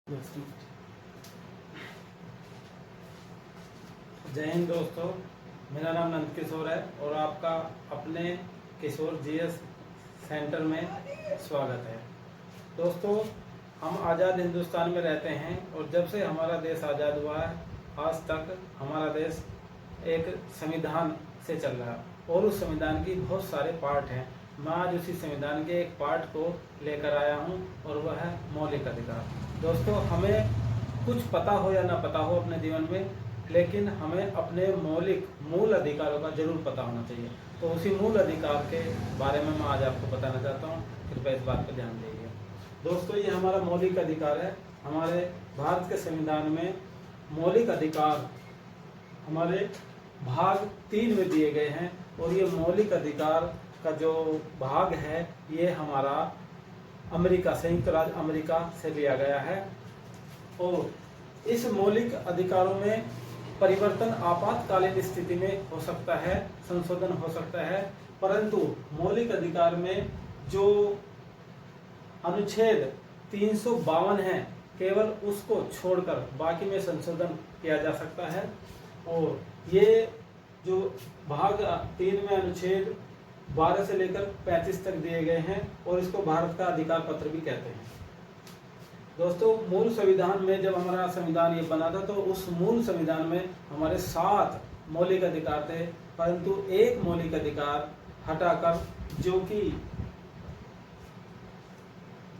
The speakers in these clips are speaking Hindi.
जय हिंद दोस्तों, मेरा नाम नंद किशोर है और आपका अपने किशोर जीएस सेंटर में स्वागत है। दोस्तों, हम आज़ाद हिंदुस्तान में रहते हैं और जब से हमारा देश आज़ाद हुआ है आज तक हमारा देश एक संविधान से चल रहा है और उस संविधान की बहुत सारे पार्ट हैं। मैं आज उसी संविधान के एक पार्ट को लेकर आया हूं और वह है मौलिक अधिकार। दोस्तों, हमें कुछ पता हो या ना पता हो अपने जीवन में, लेकिन हमें अपने मूल अधिकारों का जरूर पता होना चाहिए। तो उसी मूल अधिकार के बारे में मैं आज आपको बताना चाहता हूँ। कृपया इस बात पर ध्यान दीजिए। दोस्तों, ये हमारा मौलिक अधिकार है। हमारे भारत के संविधान में मौलिक अधिकार हमारे भाग 3 में दिए गए हैं और ये मौलिक अधिकार का जो भाग है ये हमारा संयुक्त राज्य अमेरिका से लिया गया है। और इस मौलिक अधिकारों में परिवर्तन आपातकालीन स्थिति में हो सकता है, संशोधन हो सकता है, परंतु मौलिक अधिकार में जो अनुच्छेद 352 है केवल उसको छोड़कर बाकी में संशोधन किया जा सकता है। और ये जो भाग 3 में अनुच्छेद 12 से लेकर 35 तक दिए गए हैं और इसको भारत का अधिकार पत्र भी कहते हैं। दोस्तों, मूल संविधान में जब हमारा संविधान ये बना था तो उस मूल संविधान में हमारे 7 मौलिक अधिकार थे, परंतु एक मौलिक अधिकार हटाकर, जो कि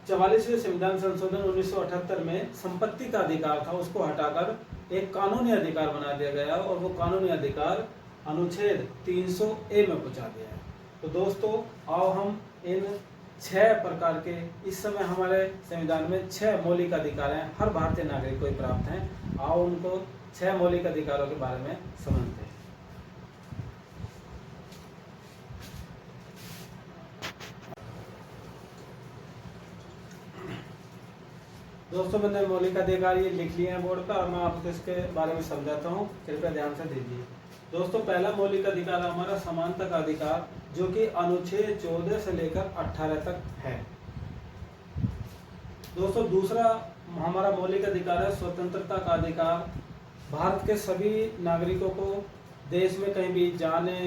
44वें संविधान संशोधन 1978 में संपत्ति का अधिकार था, उसको हटाकर एक कानूनी अधिकार बना दिया गया और वो कानूनी अधिकार अनुच्छेद 300A में पहुंचा दिया है। तो दोस्तों, आओ हम इन 6 प्रकार के, इस समय हमारे संविधान में 6 मौलिक अधिकार हैं, हर भारतीय नागरिक को प्राप्त हैं। आओ उनको 6 मौलिक अधिकारों के बारे में समझते हैं। दोस्तों, मैंने मौलिक अधिकार ये लिख लिए हैं बोर्ड पर और मैं आपको इसके बारे में समझाता हूँ, कृपया ध्यान से दीजिए। दोस्तों, पहला मौलिक अधिकार हमारा समानता का अधिकार, जो कि अनुच्छेद 14 से लेकर 18 तक है। दोस्तों, दूसरा हमारा मौलिक अधिकार है स्वतंत्रता का अधिकार। भारत के सभी नागरिकों को देश में कहीं भी जाने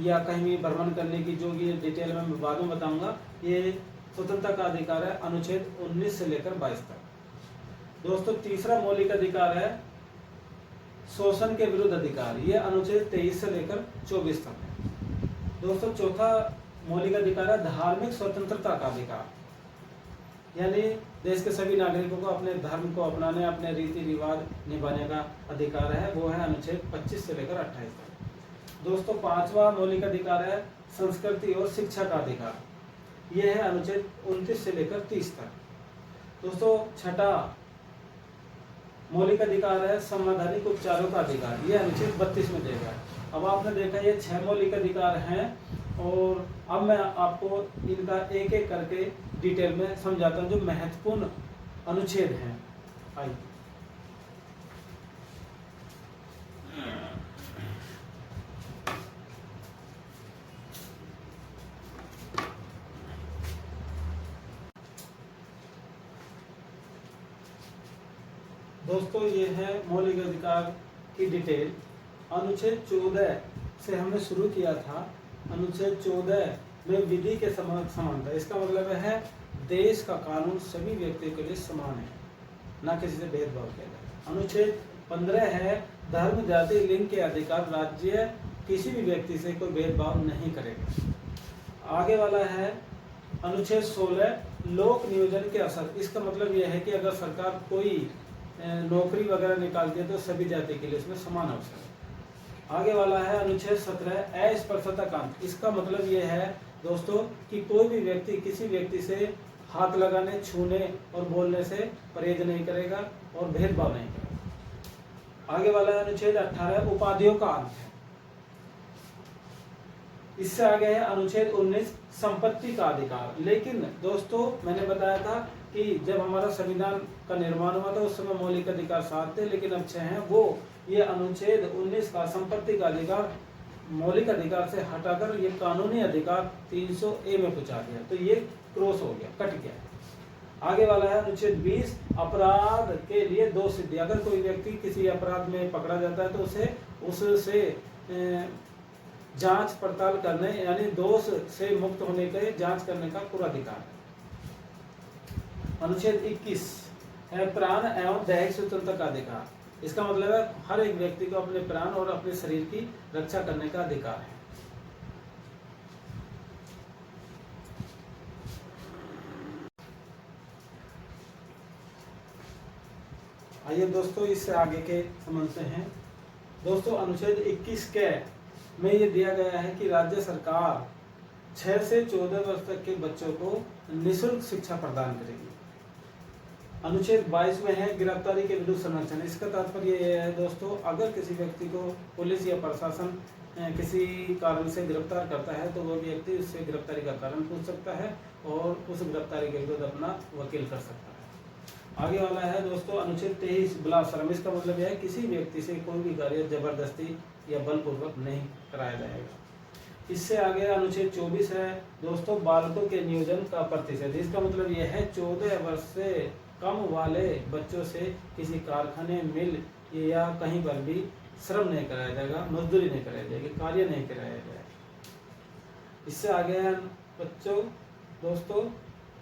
या कहीं भी भ्रमण करने की, जो कि डिटेल में मैं बाद में बताऊंगा, ये स्वतंत्रता का अधिकार है अनुच्छेद 19 से लेकर 22 तक। दोस्तों, तीसरा मौलिक अधिकार है शोषण के विरुद्ध अधिकार, ये अनुच्छेद 23 से लेकर 24 तक है। दोस्तों, चौथा मौलिक अधिकार है धार्मिक स्वतंत्रता का अधिकार, यानी देश के सभी नागरिकों को अपने धर्म को अपनाने, अपने रीति रिवाज निभाने का अधिकार है, वो है अनुच्छेद 25 से लेकर 28 तक। दोस्तों, पांचवा मौलिक अधिकार है संस्कृति और शिक्षा का अधिकार, ये है अनुच्छेद 29 से लेकर 30 तक। दोस्तों, छठा मौलिक अधिकार है संवैधानिक उपचारों का अधिकार, ये अनुच्छेद 32 में दिया गया है। अब आपने देखा ये 6 मौलिक अधिकार हैं और अब मैं आपको इनका एक एक करके डिटेल में समझाता हूँ, जो महत्वपूर्ण अनुच्छेद हैं। आइए, दोस्तों, ये है मौलिक अधिकार की डिटेल। अनुच्छेद 14 से हमने शुरू किया था। अनुच्छेद 14 में विधि के समानता, इसका मतलब है देश का कानून सभी व्यक्तियों के लिए समान है, ना किसी से भेदभाव किया जाए। अनुच्छेद 15 है धर्म, जाति, लिंग के अधिकार, राज्य किसी भी व्यक्ति से कोई भेदभाव नहीं करेगा। आगे वाला है अनुच्छेद 16 लोक नियोजन के असर, इसका मतलब यह है कि अगर सरकार कोई नौकरी वगैरह निकालती है तो सभी जाति के लिए उसमें समान अवसर है। आगे वाला है अनुच्छेद 17 अस्पृश्यता कानून, इसका मतलब ये है दोस्तों कि कोई भी व्यक्ति किसी व्यक्ति से हाथ लगाने, छूने और बोलने से परहेज नहीं करेगा और भेदभाव नहीं करेगा। आगे वाला है अनुच्छेद 18 उपाधियों का अंत है। इससे आगे है अनुच्छेद 19 संपत्ति का अधिकार। लेकिन दोस्तों, मैंने बताया था कि जब हमारा संविधान का निर्माण हुआ था उस समय मौलिक अधिकार 7 थे, लेकिन अब 6 हैं। वो ये अनुच्छेद 19 का संपत्ति का अधिकार मौलिक अधिकार से हटाकर ये कानूनी अधिकार 300A में पहुंचा दिया, तो ये क्रॉस हो गया, कट गया। आगे वाला है अनुच्छेद 20, अपराध के लिए दोष सिद्धि। अगर कोई व्यक्ति किसी अपराध में पकड़ा जाता है तो उससे जांच पड़ताल करने यानी दोष से मुक्त होने के जांच करने का पूरा अधिकार है। अनुच्छेद 21 है प्राण एवं दैहिक स्वतंत्रता का अधिकार। इसका मतलब है हर एक व्यक्ति को अपने प्राण और अपने शरीर की रक्षा करने का अधिकार है। आइए दोस्तों इससे आगे के समझते हैं। दोस्तों अनुच्छेद 21 के में ये दिया गया है कि राज्य सरकार 6 से 14 वर्ष तक के बच्चों को निःशुल्क शिक्षा प्रदान करेगी। अनुच्छेद 22 में है गिरफ्तारी के विरुद्ध संरक्षण। इसका तात्पर्य यह है दोस्तों, अगर किसी व्यक्ति को पुलिस या प्रशासन किसी कारण से गिरफ्तार करता है तो वह व्यक्ति उससे गिरफ्तारी का कारण पूछ सकता है और उस गिरफ्तारी के विरुद्ध अपना वकील कर सकता है। आगे वाला है दोस्तों अनुच्छेद 23 बलात्श्रम। इसका मतलब यह है किसी व्यक्ति से कोई भी कार्य जबरदस्ती या बलपूर्वक नहीं कराया जाएगा। इससे आगे अनुच्छेद 24 है दोस्तों बालकों के नियोजन का प्रतिशत। इसका मतलब यह है 14 वर्ष से कम वाले बच्चों से किसी कारखाने, मिल या कहीं पर भी श्रम नहीं कराया जाएगा, मजदूरी नहीं कराई जाएगी, कार्य नहीं कराया जाएगा। इससे आगे है बच्चों दोस्तों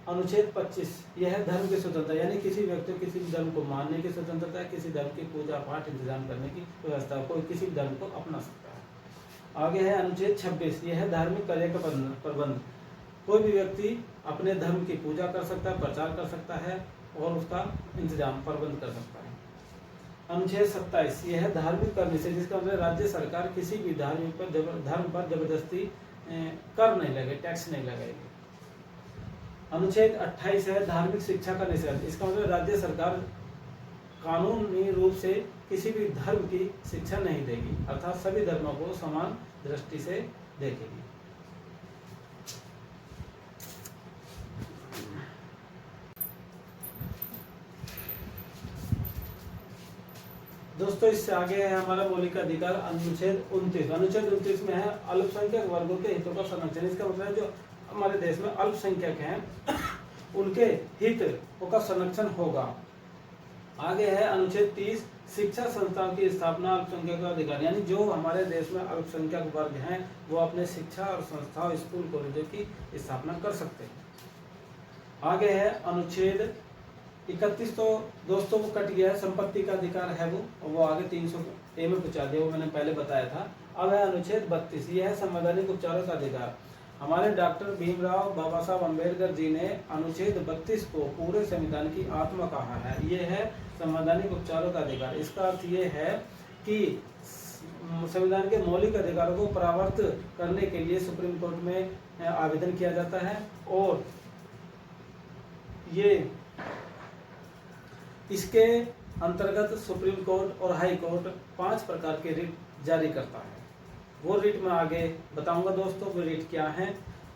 अनुच्छेद 25, यह है धर्म की स्वतंत्रता, यानी किसी व्यक्ति को किसी भी धर्म को मानने की स्वतंत्रता है, किसी धर्म की पूजा पाठ इंतजाम करने की व्यवस्था, कोई किसी भी धर्म को अपना सकता है। आगे है अनुच्छेद 26, यह है धार्मिक कार्य का प्रबंध। कोई भी व्यक्ति अपने धर्म की पूजा कर सकता है, प्रचार कर सकता है और उसका इंतजाम प्रबंध कर सकता है। अनुच्छेद 27, यह है धार्मिक कर निषेध। जिसका मतलब राज्य सरकार किसी भी धर्म पर जबरदस्ती कर नहीं लगे, टैक्स नहीं लगाएगी। अनुच्छेद 28 है धार्मिक शिक्षा का निषेध। इसका मतलब राज्य सरकार कानूनी रूप से किसी भी धर्म की शिक्षा नहीं देगी, अर्थात सभी धर्मों को समान दृष्टि से देखेगी। दोस्तों इससे आगे है हमारा मौलिक अधिकार अनुच्छेद 29। अनुच्छेद 29 में है अल्पसंख्यक वर्गों के हितों का संरक्षण। इसका मतलब है जो हमारे देश में अल्पसंख्यक हैं उनके हितों का संरक्षण होगा। आगे है अनुच्छेद 30, शिक्षा संस्थाओं की स्थापना अल्पसंख्यक का अधिकार, यानी जो हमारे देश में अल्पसंख्यक वर्ग हैं वो अपने शिक्षा और संस्थाओं, स्कूल, कॉलेजों की स्थापना कर सकते हैं। आगे है अनुच्छेद 31, तो दोस्तों वो कट गया है, संपत्ति का अधिकार है वो आगे 300A में पहुंचा दिया, वो मैंने पहले बताया था। अब है अनुच्छेद 32, यह है संवैधानिक उपचारों का अधिकार। हमारे डॉक्टर भीमराव बाबा साहब अम्बेडकर जी ने अनुच्छेद 32 को पूरे संविधान की आत्मा कहा है। ये है संवैधानिक उपचारों का अधिकार। इसका अर्थ ये है कि संविधान के मौलिक अधिकारों को परावर्तित करने के लिए सुप्रीम कोर्ट में आवेदन किया जाता है और ये इसके अंतर्गत सुप्रीम कोर्ट और हाई कोर्ट 5 प्रकार के रिट जारी करता है। वो रिट मैं आगे बताऊंगा दोस्तों, वो रिट क्या है।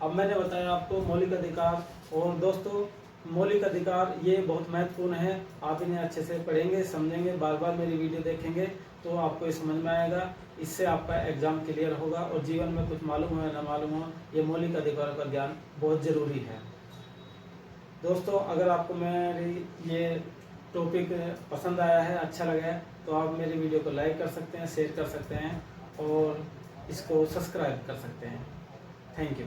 अब मैंने बताया आपको मौलिक अधिकार, और दोस्तों मौलिक अधिकार ये बहुत महत्वपूर्ण है। आप इन्हें अच्छे से पढ़ेंगे, समझेंगे, बार बार मेरी वीडियो देखेंगे तो आपको ये समझ में आएगा। इससे आपका एग्जाम क्लियर होगा और जीवन में कुछ मालूम हो या ना मालूम हो, ये मौलिक अधिकारों का ज्ञान बहुत ज़रूरी है। दोस्तों अगर आपको मेरी ये टॉपिक पसंद आया है, अच्छा लगा है, तो आप मेरी वीडियो को लाइक कर सकते हैं, शेयर कर सकते हैं और इसको सब्सक्राइब कर सकते हैं। Thank you.